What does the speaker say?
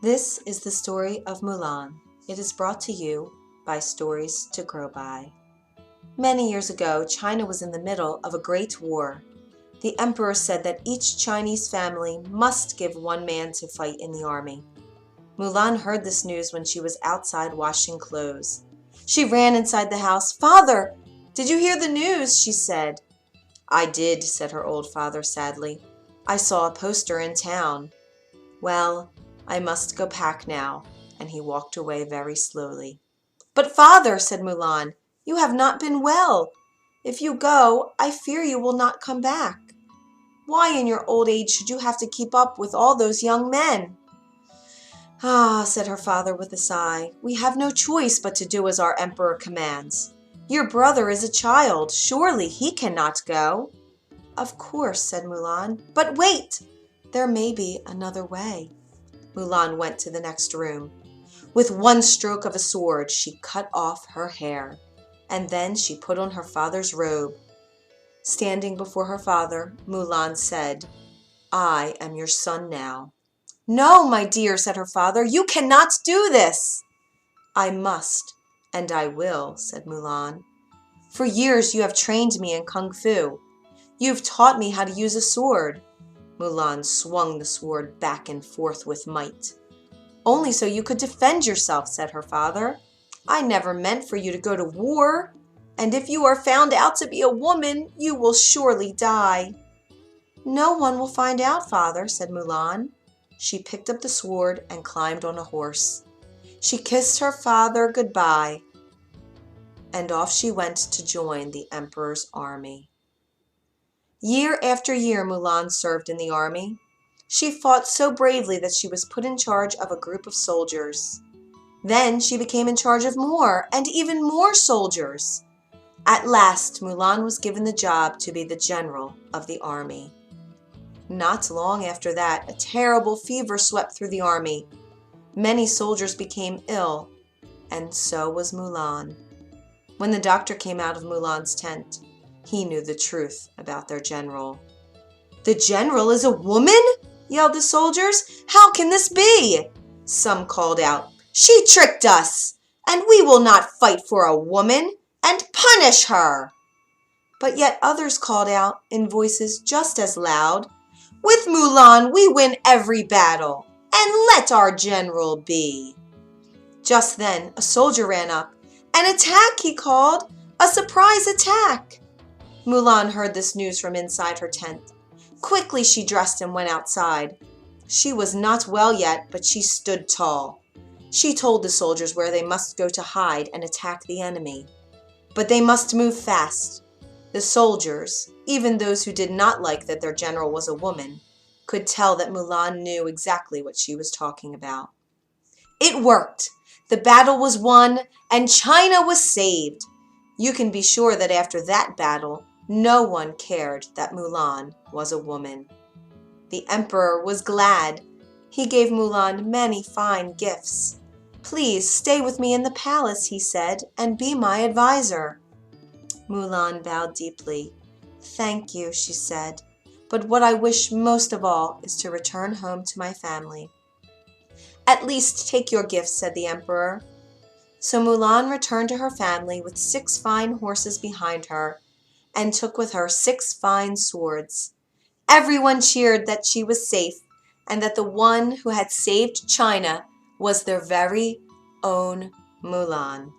This is the story of Mulan. It is brought to you by Stories to Grow By. Many years ago, China was in the middle of a great war. The emperor said that each Chinese family must give one man to fight in the army. Mulan heard this news when she was outside washing clothes. She ran inside the house. "Father, did you hear the news?" she said. "I did," said her old father sadly. "I saw a poster in town." "Well, I must go pack now," and he walked away very slowly. "But father," said Mulan, "you have not been well. If you go, I fear you will not come back. Why in your old age should you have to keep up with all those young men?" "Ah," said her father with a sigh, "we have no choice but to do as our emperor commands. Your brother is a child. Surely he cannot go." "Of course," said Mulan. "But wait! There may be another way." Mulan went to the next room. With one stroke of a sword, she cut off her hair, and then she put on her father's robe. Standing before her father, Mulan said, "I am your son now." "No, my dear," said her father, "you cannot do this." "I must, and I will," said Mulan. "For years you have trained me in Kung Fu. You've taught me how to use a sword." Mulan swung the sword back and forth with might. "Only so you could defend yourself," said her father. "I never meant for you to go to war, and if you are found out to be a woman, you will surely die." "No one will find out, father," said Mulan. She picked up the sword and climbed on a horse. She kissed her father goodbye, and off she went to join the emperor's army. Year after year Mulan served in the army. She fought so bravely that she was put in charge of a group of soldiers. Then she became in charge of more and even more soldiers. At last, Mulan was given the job to be the general of the army. Not long after that, a terrible fever swept through the army. Many soldiers became ill, and so was Mulan. When the doctor came out of Mulan's tent, he knew the truth about their general. "The general is a woman?" yelled the soldiers. "How can this be?" Some called out, "She tricked us, and we will not fight for a woman, and punish her." But yet others called out in voices just as loud, "With Mulan we win every battle, and let our general be." Just then a soldier ran up. "An attack!" he called. "A surprise attack!" Mulan heard this news from inside her tent. Quickly she dressed and went outside. She was not well yet, but she stood tall. She told the soldiers where they must go to hide and attack the enemy. But they must move fast. The soldiers, even those who did not like that their general was a woman, could tell that Mulan knew exactly what she was talking about. It worked! The battle was won, and China was saved. You can be sure that after that battle, no one cared that Mulan was a woman. The emperor was glad. He gave Mulan many fine gifts. "Please stay with me in the palace," he said, "and be my advisor." Mulan bowed deeply. "Thank you," she said, "but what I wish most of all is to return home to my family." "At least take your gifts," said the emperor. So Mulan returned to her family with 6 fine horses behind her, and took with her 6 fine swords. Everyone cheered that she was safe, and that the one who had saved China was their very own Mulan.